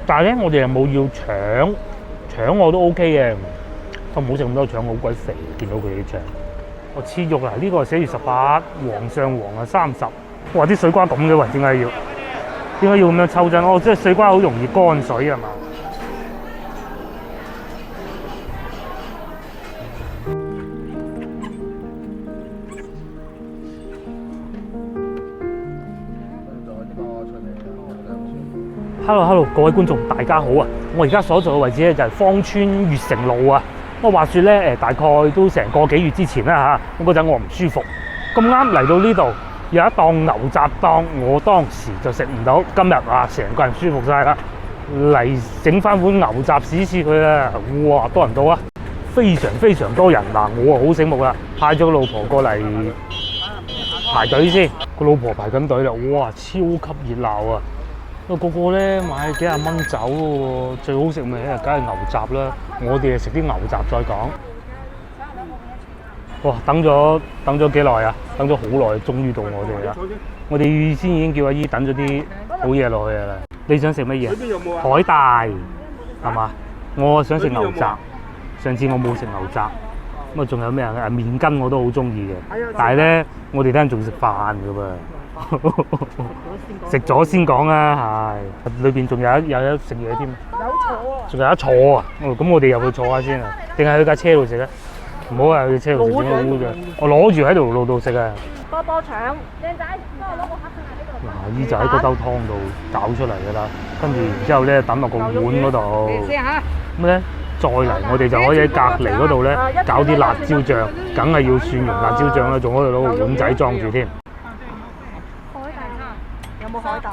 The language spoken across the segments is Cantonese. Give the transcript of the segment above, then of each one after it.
但係咧，我哋又冇要腸我都 OK 嘅，我唔好食咁多腸，好鬼肥。見到佢啲腸，我切肉啊！呢個寫住18，皇上皇啊30。哇！啲水瓜咁嘅喎，點解要咁樣抽真？哦，即係水瓜好容易乾水係嘛？Hello， 各位觀眾大家好啊！我而家所在嘅位置咧就係芳村悅城路啊。我話説咧大概都成個幾月之前啦嚇，咁嗰陣我唔舒服，咁啱嚟到呢度有一檔牛雜檔，我當時就食唔到，今日成個人舒服晒啦，嚟整翻碗牛雜試試佢啦！哇，多人到啊，非常多人嗱，我好醒目啦，派咗個老婆過嚟排隊先，個老婆排緊隊啦，哇，超級熱鬧啊！個個咧買幾廿蚊走喎，最好食咪梗係牛雜啦！我哋食啲牛雜再講。哇！等咗幾耐啊？等咗好耐，終於到我哋啦！我哋先已經叫阿姨等咗啲好嘢落去啦。你想食乜嘢？海帶係嘛？我想食牛雜。上次我冇食牛雜，咁啊仲有咩啊？麵筋我都好中意嘅，但係咧我哋等陣仲食飯㗎噃。食咗先講啊，係裏邊仲有得食嘢添，有坐啊，仲有得坐啊，咁我哋入去坐下先啊，定係去架車度食咧？唔好啊，去車度食點好嘅，我攞住喺條路度食啊。波腸，靚仔，幫我攞個盒上嚟呢度。嗱，依就喺嗰兜湯度搞出嚟㗎啦，跟住然之後咧抌落個碗嗰度，咁咧再嚟我哋就可以喺隔離嗰度咧搞啲辣椒醬，梗係要蒜蓉辣椒醬啦，仲可以攞個碗仔裝住添。有冇海帶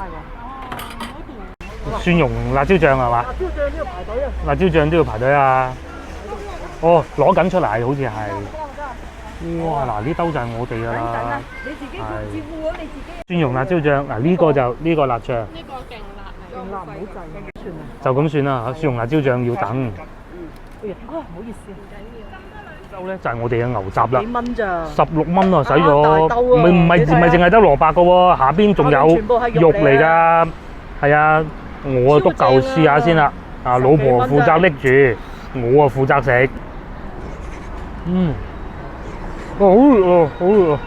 喎？蒜蓉辣椒醬係嘛？辣椒醬都要排隊啊！辣椒醬都要排隊啊！哦，攞緊出嚟好似係。哇！嗱，呢兜就係我哋㗎啦。你自己照顧好你自己。蒜蓉辣椒醬嗱，呢個就呢個辣醬。呢個勁辣嚟，勁辣唔好滯，算啦。就咁算啦嚇，蒜蓉辣椒醬要等。唔好意思，唔緊要。兜咧就係我哋嘅牛雜啦。幾蚊咋？16蚊啊，使咗。唔係淨係得蘿蔔㗎喎，下邊仲有肉嚟㗎。係啊，我篤嚿試下先啦。啊，老婆負責拎住，我啊負責食。好熱好熱。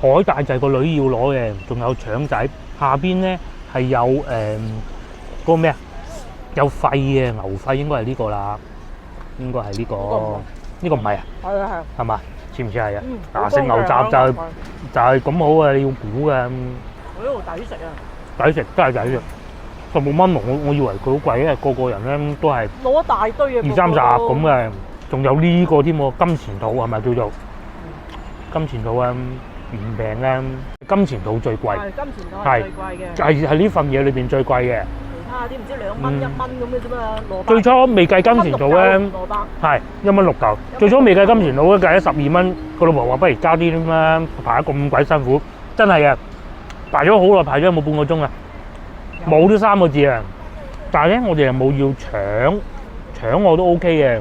海帶就係個女要攞嘅，仲有腸仔。下邊咧係有嗰個咩啊？有肺嘅牛肺，應該係呢個啦。應該係呢個。呢個唔係啊？係啊係。係嘛？似唔似係啊？嗱，食牛雜就係咁好啊！你要估嘅。我呢度抵食啊！抵食真係抵食。16蚊我以為佢好貴，因為個個人咧都係攞一大堆嘅20-30咁嘅，仲有呢個添喎，金錢肚係咪叫做金錢肚啊？唔平啊！金錢肚最貴，係金錢肚係最貴嘅，係呢份嘢裏邊最貴嘅。其他啲唔知2蚊1蚊咁嘅啫嘛，蘿蔔。最初未計金錢肚咧，係1蚊6嚿。最初未計金錢肚咧，計咗12蚊。個老婆話：不如加啲啦，排得咁鬼辛苦，真係嘅，排咗好耐，排咗有冇半個鐘啊？冇都3個字啊！但係咧，我哋又冇要腸我都 OK 嘅，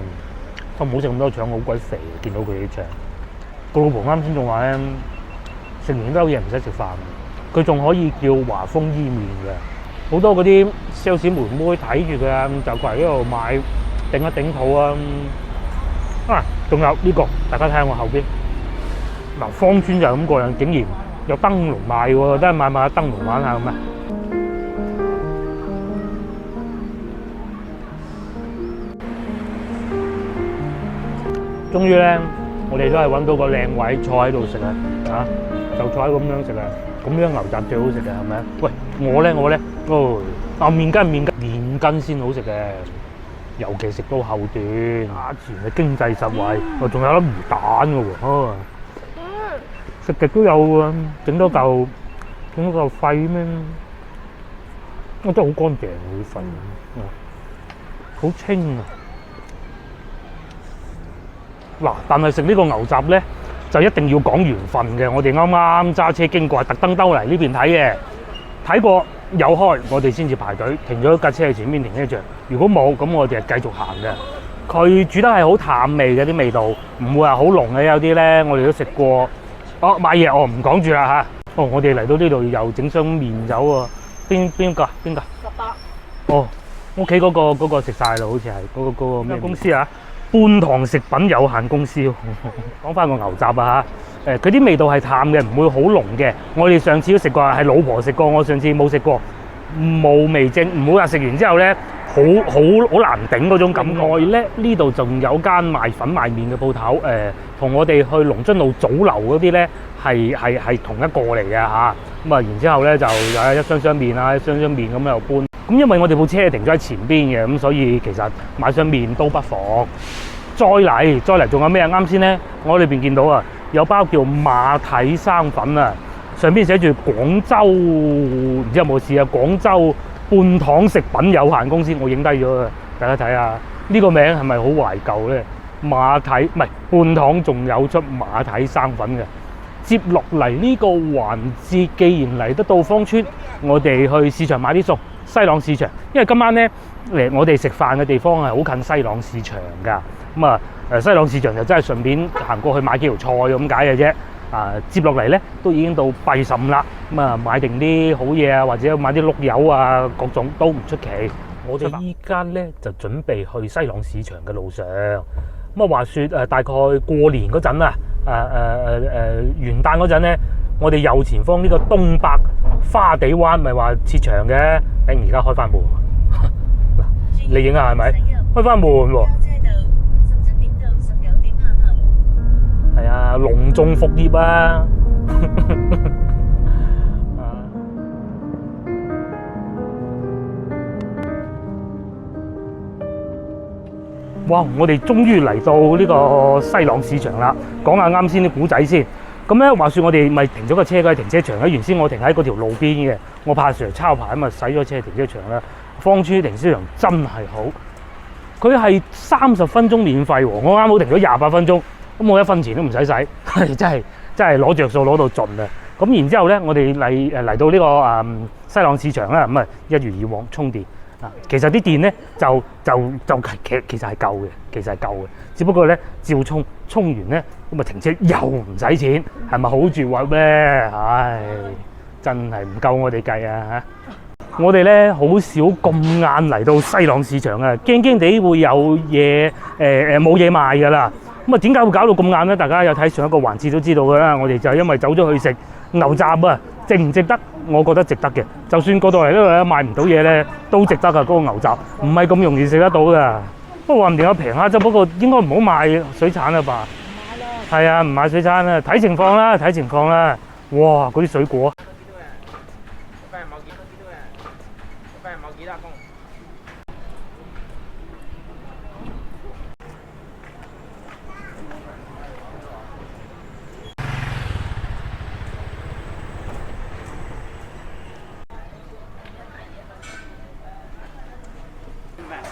我唔好食咁多腸，好鬼肥。見到佢啲腸，個老婆啱先仲話咧，食完兜嘢唔使食飯，佢仲可以叫華豐伊麵嘅。好多嗰啲 sales 妹妹睇住佢啊，就過嚟呢度買頂一頂肚啊！仲有呢個，大家睇下我後邊嗱，芳村就咁過癮，竟然有燈籠賣喎，得買下燈籠玩下咁啊！終於咧，我哋都係揾到個靚位坐喺度食啊！就坐喺咁樣食啊！咁樣牛雜最好食嘅係咪啊？喂，我咧，麵筋先好食嘅，尤其食到後段，價錢係經濟實惠，仲有粒魚蛋嘅喎，食極都有喎，整多嚿肺咩？真係好乾淨啲肺，好清啊！嗱，但係食呢個牛雜咧，就一定要講緣分嘅。我哋啱啱揸車經過，特登兜嚟呢邊睇嘅，睇過有開，我哋先至排隊，停咗架車喺前面停一陣。如果冇，咁我哋係繼續行嘅。佢煮得係好淡味嘅啲味道，唔會話好濃嘅。有啲咧，我哋都食過。買嘢我唔講住啦嚇。我哋嚟到呢度又整箱麵走喎。邊個？18。屋企嗰個食晒啦，好似係嗰個咩公司啊？半糖食品有限公司。講翻個牛雜啊嚇，佢啲味道係淡嘅，唔會好濃嘅。我哋上次都食過，係老婆食過，我上次冇食過，冇味精，唔好話食完之後咧，好難頂嗰種感覺。另外咧，呢度仲有間賣粉賣麵嘅鋪頭，同我哋去龍津路祖樓嗰啲咧係同一個嚟嘅嚇。咁啊，然之後咧就有一箱麵啊，一箱麵咁又搬。咁因為我哋部車停咗喺前邊嘅，咁所以其實買箱麵都不妨。再嚟，仲有咩啊？啱先咧，我裏邊見到啊，有包叫馬蹄生粉啊，上邊寫住廣州，唔知有冇試啊？廣州半糖食品有限公司，我影低咗啊，大家睇下呢個名係咪好懷舊咧？馬蹄唔係半糖，仲有出馬蹄生粉嘅。接落嚟呢個環節，既然嚟得到芳村，我哋去市場買啲餸。西朗市場，因為今晚咧我哋食飯嘅地方係好近西朗市場㗎。咁啊西朗市場就真係順便行過去買幾條菜咁解嘅啫。接落嚟咧都已經到閉審啦。咁啊買定啲好嘢啊，或者買啲碌柚啊，各種都唔出奇。我哋依家咧就準備去西朗市場嘅路上。咁啊話說大概過年嗰陣啊，元旦嗰陣咧，我哋右前方呢個東百花地灣咪話設場嘅，而家開翻門。嗱，你影下係咪？開翻門喎。係啊，隆重復業啊！哇！我哋終於嚟到呢個西朗市場啦。講下啱先啲古仔先。咁咧話說我哋咪停咗個車喺停車場咧。原先我停喺嗰條路邊嘅，我怕 Sir 抄牌咁啊，洗咗車停車場啦。芳村停車場真係好，佢係30分鐘免費喎。我啱好停咗28分鐘，咁我1分錢都唔使使，真係攞着數攞到盡啊！咁然之後咧，我哋嚟到呢個西朗市場啦，咁啊一如以往充電。其實啲電咧就其實係夠嘅，只不過咧照充完咧咁啊停車又唔使錢，係咪好絕喎咩？唉，真係唔夠我哋計啊嚇！我哋咧好少咁晏嚟到西朗市場啊，驚地會有嘢冇嘢賣㗎啦。咁啊點解會搞到咁晏咧？大家有睇上一個環節都知道㗎啦。我哋就係因為走咗去食牛雜啊，值唔值得？我覺得值得嘅。就算過到嚟呢度咧買唔到嘢咧，都值得㗎。嗰個牛雜唔係咁容易食得到㗎。不過話唔定有平蝦汁，不過應該唔好買水產啦吧？係啊，唔買水產啦，睇情況啦。哇！嗰啲水果。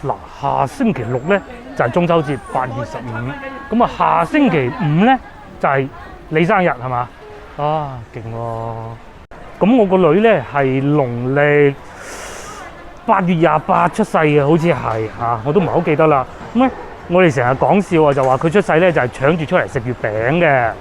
嗱，下星期六咧就係中秋節8月15，咁啊下星期5咧就係你生日係嘛？啊，勁喎！咁我個女咧係農曆8月28出世嘅，好似係嚇，我都唔係好記得啦。咁咧我哋成日講笑啊，就話佢出世咧就係搶住出嚟食月餅嘅。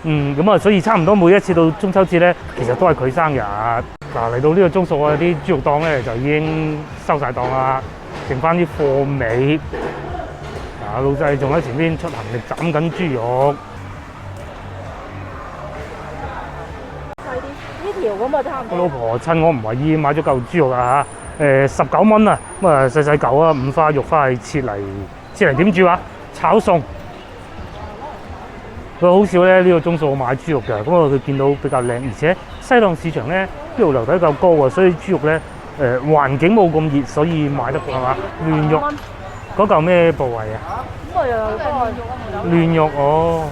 咁啊，所以差唔多每一次到中秋節咧，其實都係佢生日。嗱，嚟到呢個鐘數啊，啲豬肉檔咧就已經收晒檔啦。剩翻啲貨尾，老細仲喺前邊出行力斬緊豬肉。細啲，呢條咁啊差唔多。我老婆趁我唔為意買咗嚿豬肉啊嚇，19蚊啊，咁啊細嚿啊，五花肉花係切嚟點煮啊？炒餸。佢好少咧呢個鐘數買豬肉嘅，咁啊佢見到比較靚，而且西朗市場咧呢度樓底較高啊，所以豬肉咧。環境冇咁熱，所以買得係嘛？嫩肉嗰嚿咩部位啊？咁啊又有嫩肉哦。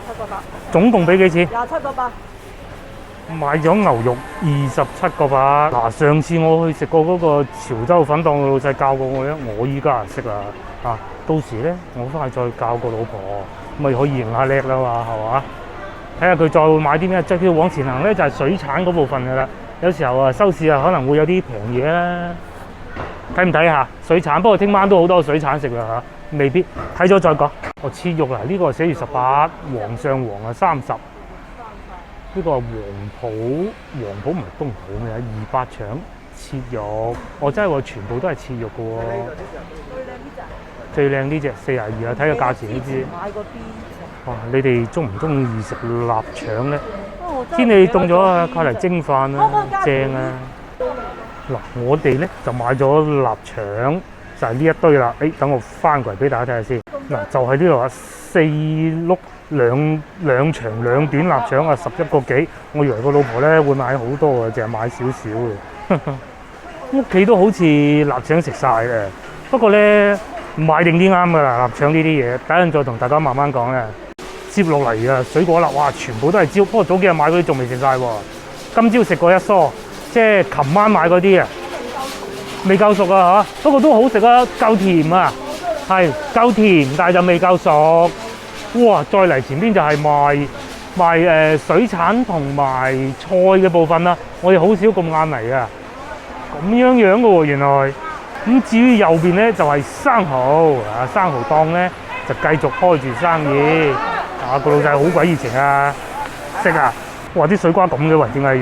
27個8。總共俾幾錢？27個8。買咗牛肉27個8。嗱，上次我去食過嗰個潮州粉檔嘅老細教過我咧，我依家識啦。到時咧我翻去再教個老婆，咪可以贏下叻啦嘛，係嘛？睇下佢再會買啲咩，再叫往前行咧就係水產嗰部分㗎啦。有時候收市可能會有啲平嘢啦，睇唔睇下水產？不過聽晚都好多水產食啦嚇，未必睇咗再講。切肉啊，呢個寫住18，皇上皇30。呢個係黃埔唔係東埔咩？28腸切肉，我真係喎，全部都係切肉嘅喎。最靚呢只42啊，睇個價錢呢支。買嗰啲。哇！你哋中唔中意食臘腸咧？天氣凍咗啊，靠嚟蒸飯啊，正啊！嗱，我哋咧就買咗臘腸，就係呢一堆啦。等我翻過嚟俾大家睇下先。嗱，就係呢度啊，4碌兩長兩短臘腸啊，11個幾。我以為個老婆咧會買好多啊，淨係買少少嘅。屋企都好似臘腸食晒嘅，不過咧買定啲啱噶啦，臘腸呢啲嘢，等陣再同大家慢慢講咧。接落嚟啊，水果啦，哇，全部都係蕉。不過早幾日買嗰啲仲未食晒喎，今朝食過一梳，即係琴晚買嗰啲啊，未夠熟啊嚇，不過都好食啊，夠甜啊，係夠甜，但係就未夠熟。哇！再嚟前邊就係賣水產同埋菜嘅部分啦，我哋好少咁晏嚟啊，咁樣嘅喎原來。咁至於右邊咧就係生蠔啊，生蠔檔咧就繼續開住生意。啊！個老細好鬼熱情啊，識啊！哇！啲水瓜咁嘅喎，點解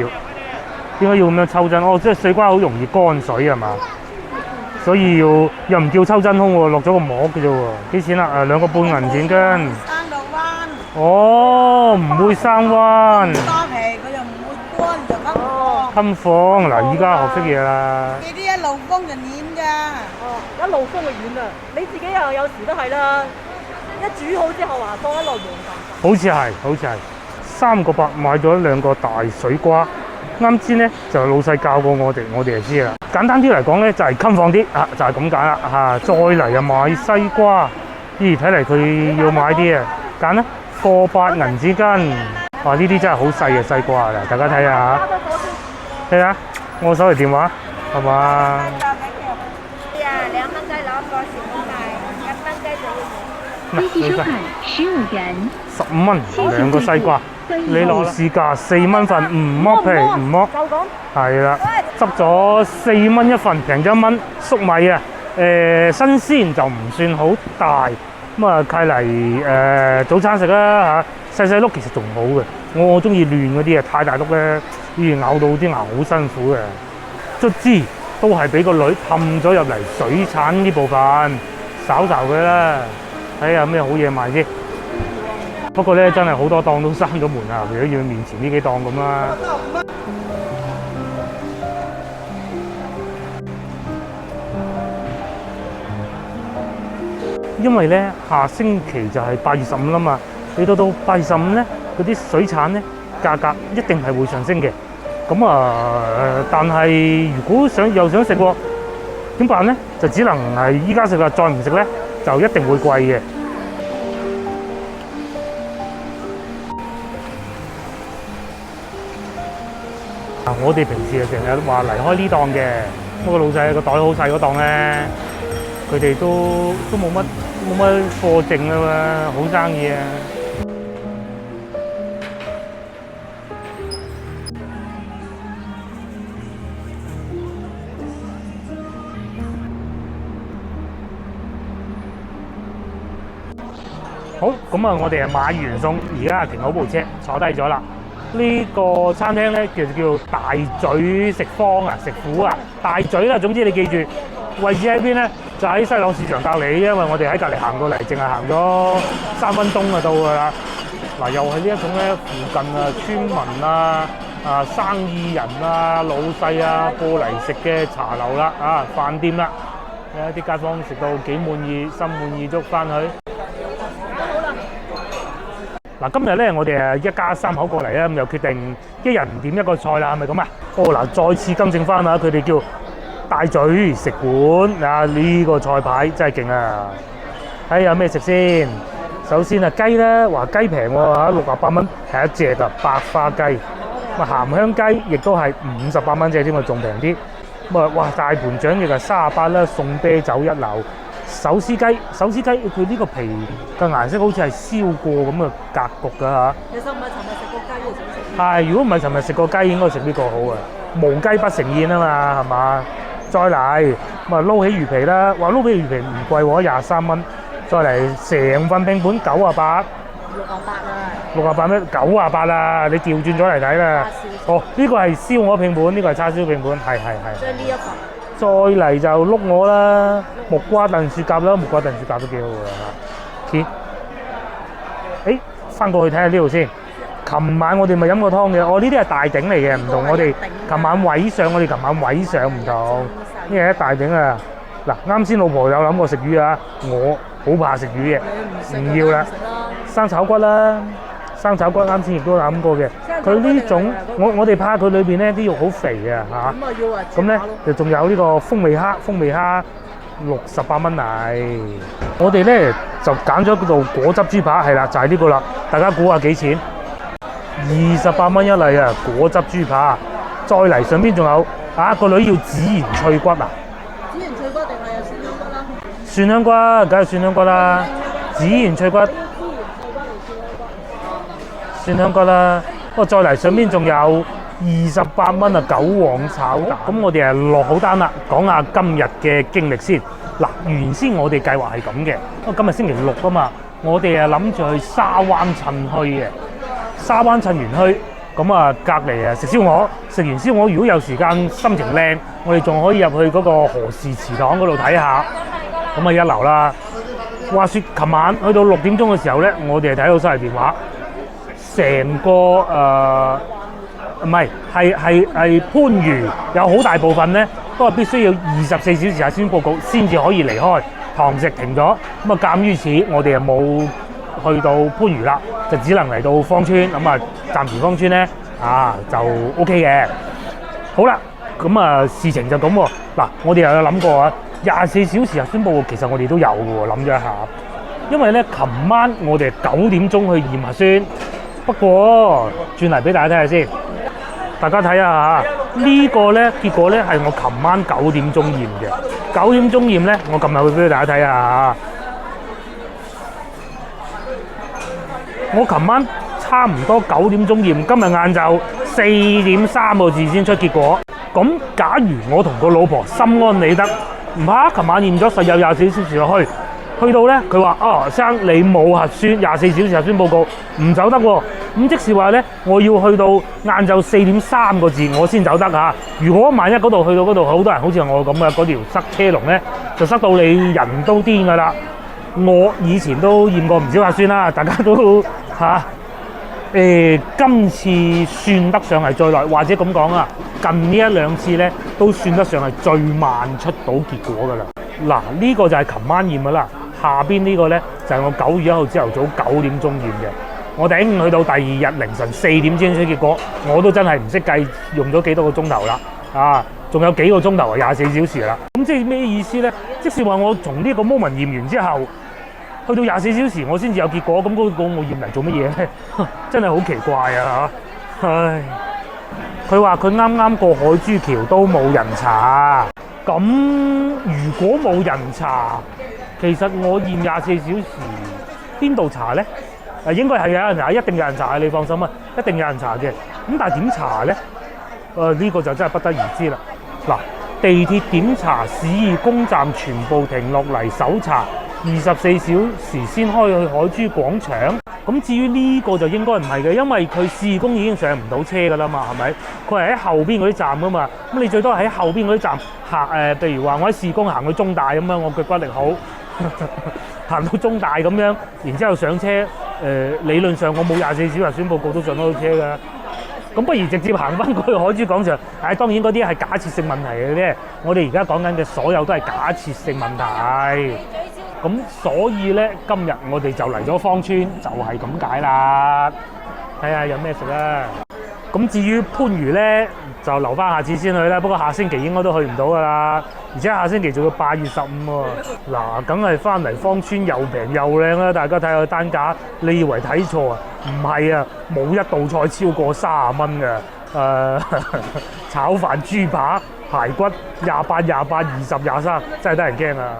要咁樣抽真？哦，即係水瓜好容易乾水係嘛？所以又唔叫抽真空喎，落咗個膜嘅啫喎。幾錢啊？2個半銀錢斤。生到彎。哦，唔會生彎。多皮佢又唔會乾就襟放。襟放嗱，依家學識嘢啦。呢啲一路風就碾㗎。哦，一路風就軟啦。你自己又有時都係啦。一煮好之後話放一落門咁。好似係3個8買咗2個大水瓜。啱先咧就老細教過我哋就知啦。簡單啲嚟講咧就係襟放啲啊，就係咁揀啦嚇。再嚟啊買西瓜，咦睇嚟佢要買啲啊，揀啦個8銀紙斤。哇！呢啲真係好細嘅西瓜啦，大家睇下嚇。睇下我手提電話係嘛係啊，2蚊雞攞個時工賣，1蚊雞就要。立即收款15元，15蚊2個西瓜。你攞市價4蚊份，唔剝皮唔剝，係啦，執咗4蚊一份，平咗1蚊。粟米啊，新鮮就唔算好大，咁啊契嚟早餐食啦嚇，細碌其實仲好嘅。我中意嫩嗰啲啊，太大碌咧，咬到啲牙好辛苦嘅。卒之都係俾個女氹咗入嚟水產呢部分，睄佢啦，睇下咩好嘢賣先。不過咧，真係好多檔都閂咗門啊！如果要面前呢幾檔咁啦。因為咧，下星期就係8月15啦嘛，你到8月15咧，嗰啲水產咧價格一定係會上升嘅。咁但係如果又想食喎，點辦咧？就只能係依家食啦，再唔食咧就一定會貴嘅。我哋平時成日話離開呢檔嘅，不過老細個袋好細嗰檔咧，佢哋都冇乜貨剩啦嘛，好生意啊！好，咁啊，我哋買完餸，而家停好部車，坐低咗啦。呢個餐廳咧叫大咀食坊啊，食府啊，大咀啦。總之你記住位置喺邊咧，就喺西朗市場隔離，因為我哋喺隔離行過嚟，淨係行咗3分鐘就到㗎啦。嗱，又係呢一種咧，附近啊村民啊、生意人啊、老細啊過嚟食嘅茶樓啦、飯店啦，有啲街坊食到幾滿意，心滿意足翻去。嗱，今日咧我哋一家3口過嚟咧，咁又決定一人點1個菜啦，係咪咁啊？嗱，再次更正翻啊，佢哋叫大咀食館啊，呢個菜牌真係勁啊！睇有咩食先。首先啊，雞咧，話雞平喎嚇，68蚊係一隻啊，白花雞。咁鹹香雞亦都係58蚊隻添啊，仲平啲。咁啊，哇，大盤掌亦係38啦，送啤酒一流。手撕雞佢呢個皮嘅顏色好似係燒過咁嘅格局㗎嚇。其實唔係尋日食過雞嘅，想食。係，如果唔係尋日食過雞，應該食呢個好啊。無雞不成宴啊嘛，係嘛？再嚟咁啊，撈起魚皮啦，話撈起魚皮唔貴喎，23蚊。再嚟成份拼盤98， 68啦。 68咩？98啦！你調轉咗嚟睇啦。哦，呢個係燒鵝拼盤，呢個係叉燒拼盤，係。即係呢一份。再嚟就碌鵝啦，木瓜燉雪蛤啦，木瓜燉雪蛤都幾好㗎嚇。誒，翻過去睇下呢度先。琴晚我哋咪飲過湯嘅，呢啲係大鼎嚟嘅，唔同我哋琴晚位上，我哋琴晚位上唔同。呢係一大鼎啊！嗱，啱先老婆有諗過食魚啊，我好怕食魚嘅，唔要啦。生炒骨啦，生炒骨啱先亦都諗過嘅。佢呢種我哋怕佢裏邊咧啲肉好肥啊嚇。咁咧就仲有呢個風味蝦68蚊嚟。我哋咧就揀咗嗰度果汁豬扒，係啦，就係呢個啦。大家估下幾錢？28蚊一例啊！果汁豬扒，再嚟上邊仲有個女要孜然脆骨啊！孜然脆骨定係有蒜香骨啦？蒜香骨，梗係蒜香骨啦！孜然脆骨，蒜香骨啦。不過再嚟上邊仲有28蚊啊！韭黃炒蛋。咁我哋落好單啦，講下今日嘅經歷先。嗱，原先我哋計劃係咁嘅，因為今日星期六啊嘛，我哋諗住去沙灣趁墟嘅。沙灣趁完墟，咁啊隔離食燒鵝，食完燒鵝如果有時間心情靚，我哋仲可以入去嗰個何氏祠堂嗰度睇下，咁啊一流啦。話説琴晚去到6點鐘嘅時候咧，我哋係睇到收嚟電話，成個唔係番禺有好大部分咧，都係必須要24小時核酸報告先至可以離開，堂食停咗，咁啊鑑於此，我哋就冇去到番禺啦，就只能嚟到芳村，咁啊暫時芳村咧就 OK 嘅。好啦，咁啊事情就咁喎。嗱，我哋又有諗過啊，24小時核酸報告其實我哋都有嘅喎，諗咗一下。因為咧，琴晚我哋9點鐘去驗核酸，不過轉嚟俾大家睇下先，大家睇下嚇，呢個咧結果咧係我琴晚9點鐘驗嘅。9點鐘驗咧，我撳入去俾大家睇下嚇。我琴晚差唔多9點鐘驗，今日晏晝4點3個字先出結果。咁假如我同個老婆心安理得，唔怕，琴晚驗咗實有24小時落去，去到咧佢話生你冇核酸24小時核酸報告唔走得喎。咁即是話咧，我要去到晏晝4點3個字我先走得嚇。如果萬一嗰度去到嗰度好多人，好似我咁嘅嗰條塞車龍咧，就塞到你人都癲㗎啦。我以前都驗過唔少核酸啦，大家都今次算得上係最耐，或者咁講啊，近呢1-2次咧都算得上係最慢出到結果㗎啦。嗱，呢個就係琴晚驗㗎啦，下邊呢個咧就係我9月1號朝頭早9點鐘驗嘅。我頂去到第2日凌晨4點先出結果，我都真係唔識計用咗幾多個鐘頭啦。仲有幾個鐘頭啊，24小時啦。咁即係咩意思咧？即是話我從呢個 moment 驗完之後，去到24小時我先至有結果，咁嗰個我驗嚟做乜嘢咧？真係好奇怪啊嚇！唉，佢話佢啱啱過海珠橋都冇人查，咁如果冇人查，其實我驗24小時邊度查咧？應該係有人查，一定有人查，你放心啊，一定有人查嘅。咁但係點查咧？呢個就真係不得而知啦。嗱，地鐵檢查市義公站全部停落嚟搜查，24小時先開去海珠廣場。咁至於呢個就應該唔係嘅，因為佢市義公已經上唔到車㗎啦嘛，係咪？佢係喺後邊嗰啲站㗎嘛。咁你最多喺後邊嗰啲站行譬如話我喺市義公行去中大咁樣，我腳骨力好，行到中大咁樣，然之後上車，理論上我冇24小時核酸報告都上到車㗎。咁不如直接行翻過去海珠廣場。當然嗰啲係假設性問題嘅啫。我哋而家講緊嘅所有都係假設性問題。咁所以咧，今日我哋就嚟咗芳村，就係咁解啦。睇下有咩食啦。咁至於番禺咧，就留翻下次先去啦。不過下星期應該都去唔到噶啦。而且下星期仲要8月15喎。嗱，梗係翻嚟芳村又平又靚啦。大家睇下個單價，你以為睇錯啊？唔係啊，冇一道菜超過30蚊嘅。炒飯、豬扒、排骨28、20、23，真係得人驚啊！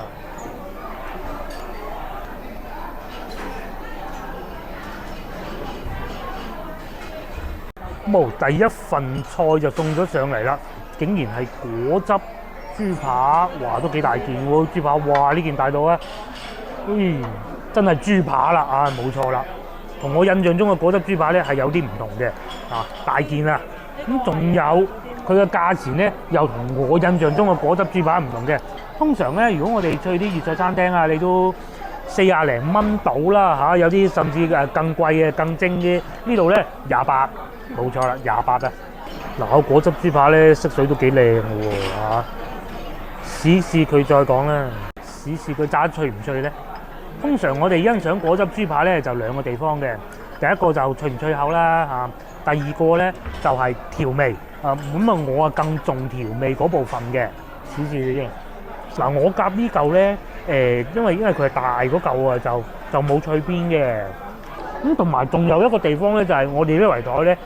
第一份菜就送咗上嚟啦，竟然係果汁豬扒，哇都幾大件喎！豬扒，哇呢件大到啊，真係豬扒啦啊，冇錯啦。同我印象中嘅果汁豬扒咧係有啲唔同嘅，大件啊，咁仲有佢嘅價錢咧又同我印象中嘅果汁豬扒唔同嘅。通常咧，如果我哋去啲粵菜餐廳啊，你都40零蚊到啦嚇，有啲甚至更貴嘅、更精啲。呢度咧28，冇錯啦，28啊！嗱，個果汁豬扒咧色水都幾靚嘅喎嚇，試試佢再講啦，試試佢炸得脆唔脆咧？通常我哋欣賞果汁豬扒咧就2個地方嘅，第一個就脆唔脆口啦嚇，第二個咧就係調味咁我更重調味嗰部分嘅，試試先。嗱，我夾呢嚿咧因為佢係大嗰嚿啊，就冇脆邊嘅。咁同埋仲有一個地方咧，就係我哋呢圍台咧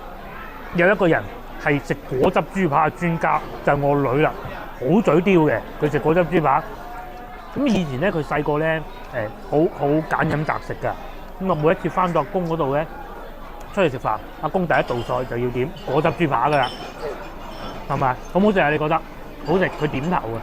有一個人係食果汁豬扒嘅專家，就係我女啦，好嘴刁嘅，佢食果汁豬扒。咁以前咧，佢細個咧好揀飲擇食㗎。咁每一次翻到阿公嗰度咧，出去食飯，阿公第一道菜就要點果汁豬扒㗎啦，係咪？好唔好食啊？你覺得好食？佢點頭啊！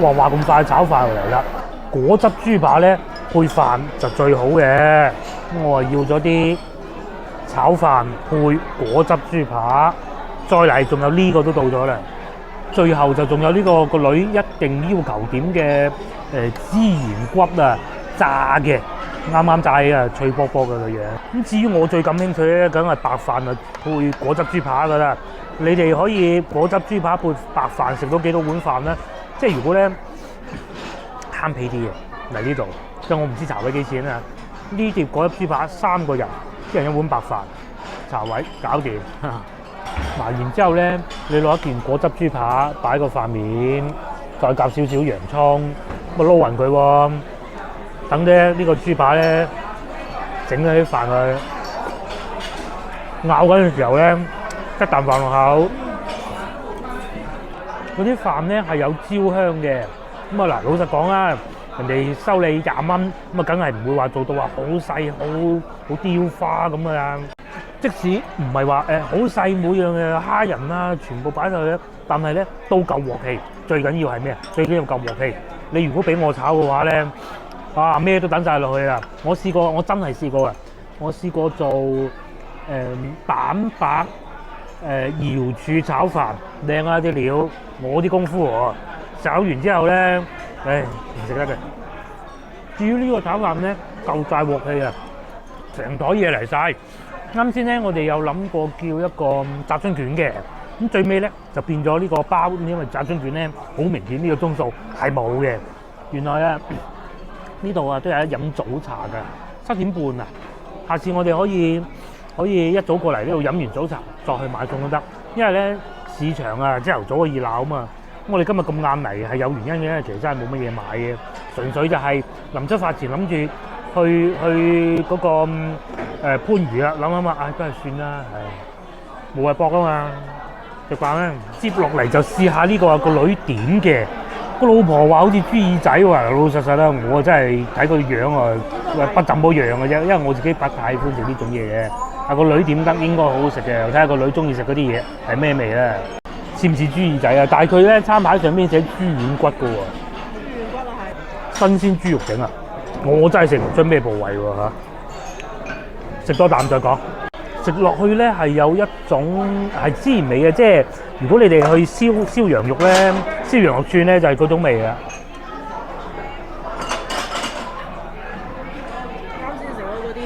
哇！話咁快炒飯嚟啦！果汁豬扒咧配飯就最好嘅。咁我要咗啲炒飯配果汁豬扒，再嚟仲有呢個都到咗啦。最後就仲有呢個女一定要求點嘅孜然骨啊，炸嘅，啱啱炸起啊，脆卜卜嘅個樣。咁至於我最感興趣咧，梗係白飯啊配果汁豬扒噶啦。你哋可以果汁豬扒配白飯食到幾多碗飯咧？即係如果咧慳皮啲嘅嚟呢度，即係我唔知茶位幾錢啊？呢碟果汁豬扒3個人，一人1碗白飯，茶位搞掂。然之後咧，你攞一件果汁豬扒擺個飯面，再夾少少洋葱，咁撈勻佢喎。等咧呢個豬扒咧整咗啲飯去咬嗰陣時候咧，一啖飯落口，嗰啲飯咧係有焦香嘅。咁老實講啦，人哋收你20蚊，咁梗係唔會話做到話好細好雕花咁啊。即使唔係話好細每樣嘅蝦仁啊，全部擺落去，但係咧都夠鑊氣。最緊要係咩啊？最緊要夠鑊氣。你如果俾我炒嘅話咧，咩都等晒落去啦。我真係試過啊！我試過做蛋白瑤柱炒飯，靚啊啲料，我啲功夫喎。炒完之後咧，唔食得嘅。至於呢個炒飯咧，夠晒鑊氣啊！成枱嘢嚟晒。啱先咧，我哋有諗過叫一個炸春卷嘅，咁最尾咧就變咗呢個包，因為炸春卷咧好明顯呢個鐘數係冇嘅。原來啊呢度啊都有得飲早茶㗎，7點半啊。下次我哋可以一早過嚟呢度飲完早茶再去買餸都得，因為咧市場啊朝頭早嘅熱鬧啊嘛。我哋今日咁晏嚟係有原因嘅，其實真係冇乜嘢買嘅，純粹就係臨出發前諗住去嗰個番禺啦，諗都係算啦，冇謂搏啊嘛，食飯啦。接落嚟就試下呢個女點嘅，個老婆話好似豬耳仔喎，老老實實啦，我真係睇個樣啊，不怎麼樣嘅啫，因為我自己不太歡食呢種嘢嘅。但個女點得應該好好食嘅，睇下個女中意食嗰啲嘢係咩味啦，似唔似豬耳仔啊？但係佢咧餐牌上邊寫豬軟骨嘅喎，豬軟骨啊係，新鮮豬肉整啊！我真係食唔出咩部位喎嚇，食多啖再講。食落去咧係有一種係孜然味嘅，即係如果你哋去燒羊肉咧，燒羊肉串咧就係嗰種味啊。啱先食嗰啲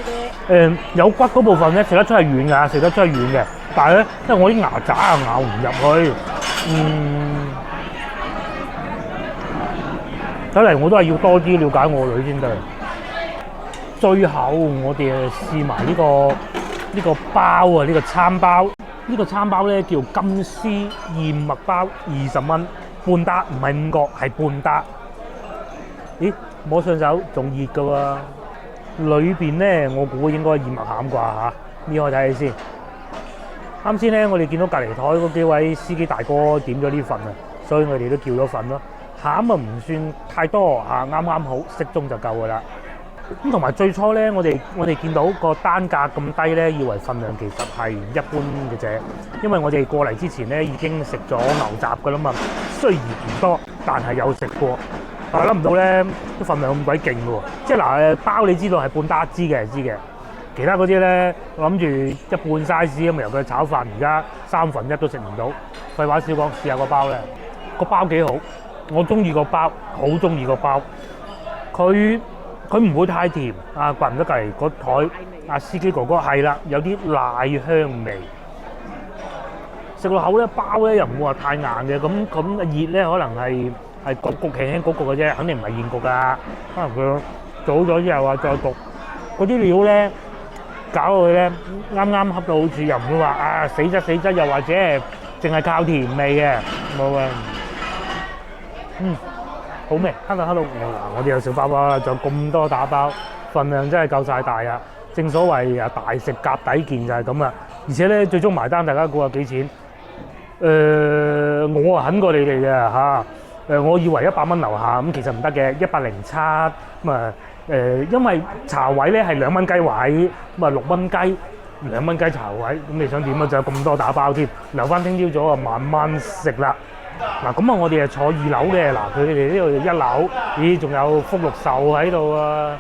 都有骨嗰部分咧食得出係軟㗎，食得出係軟嘅，但係咧因為我啲牙渣啊咬唔入去，睇嚟我都係要多啲了解我女先得。最後我哋試埋呢個包啊，呢個餐包。呢個餐包咧叫金絲燕麥包，20蚊半打，唔係5個，係半打。咦，摸上手仲熱㗎喎！裏邊咧我估應該燕麥餡啩嚇，呢個睇下先。啱先咧我哋見到隔離台嗰幾位司機大哥點咗呢份啊，所以我哋都叫咗份咯。餡啊唔算太多嚇，啱啱好適中就夠㗎啦。咁同埋最初咧，我哋見到個單價咁低咧，以為份量其實係一般嘅啫。因為我哋過嚟之前咧已經食咗牛雜㗎啦嘛，雖然唔多，但係有食過。但係諗唔到咧，啲份量咁鬼勁嘅喎。即係嗱包你知道係半打支嘅，知嘅。其他嗰啲咧，我諗住一半 size 咁，由佢炒飯，而家1/3都食唔到。廢話少講，試下個包咧，個包幾好，我中意個包，好中意個包。佢唔會太甜啊，怪唔得隔離嗰台阿司機哥哥係啦，有啲奶香味。食落口咧，包咧又唔會話太硬嘅，咁熱咧可能係焗輕焗嘅啫，肯定唔係現焗㗎。可能佢做好咗之後啊，再焗嗰啲料咧。搞到佢咧啱啱恰到好處，又唔會話啊死質，又或者係淨係靠甜味嘅，冇啊。好味，黑到嗱，我哋有小包包啦，仲有咁多打包，份量真係夠晒大啊！正所謂啊，大食夾底件就係咁啦。而且咧，最終埋單，大家估下幾錢？我啊狠過你哋嘅嚇。我以為100蚊樓下，咁其實唔得嘅，107咁啊。因為茶位咧係2蚊雞位，咁啊6蚊雞，2蚊雞茶位，咁你想點啊？就有咁多打包添，留翻聽朝早啊慢慢食啦。嗱，咁啊我哋係坐2樓嘅，嗱佢哋呢度1樓，咦仲有福祿壽喺度啊，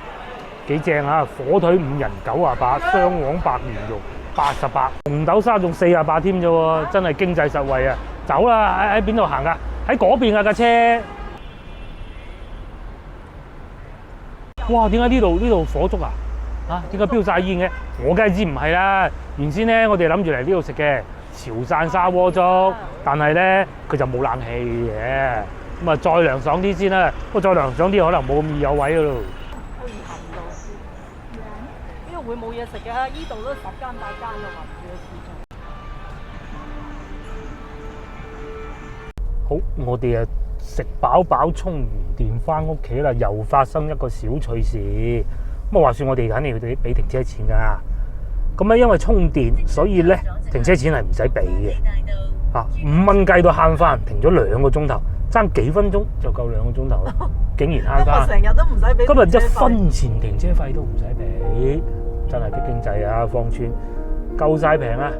幾正啊！火腿5人98，雙黃白蓮蓉88，紅豆沙仲48添啫喎，真係經濟實惠啊！走啦，喺邊度行啊？喺嗰邊啊架車。哇！點解呢度火燭啊？啊，點解飆晒煙嘅？我梗係知唔係啦。原先咧，我哋諗住嚟呢度食嘅潮汕砂鍋粥，但係咧佢就冇冷氣嘅。咁啊，再涼爽啲先啦。不過再涼爽啲，可能冇咁易有位咯。好易行到。呢度會冇嘢食嘅，呢度都10間8間咯，圍住個市場。好，我哋啊〜食飽飽充完電翻屋企啦，又發生一個小趣事。咁啊話說我哋肯定要俾停車錢㗎。咁咧因為充電，所以咧停車錢係唔使俾嘅。啊5蚊雞都慳翻，停咗2個鐘頭，爭幾分鐘就夠2個鐘頭啦，竟然慳翻。成日都唔使俾。今日1分錢停車費都唔使俾，真係激經濟啊！芳村夠晒平啊！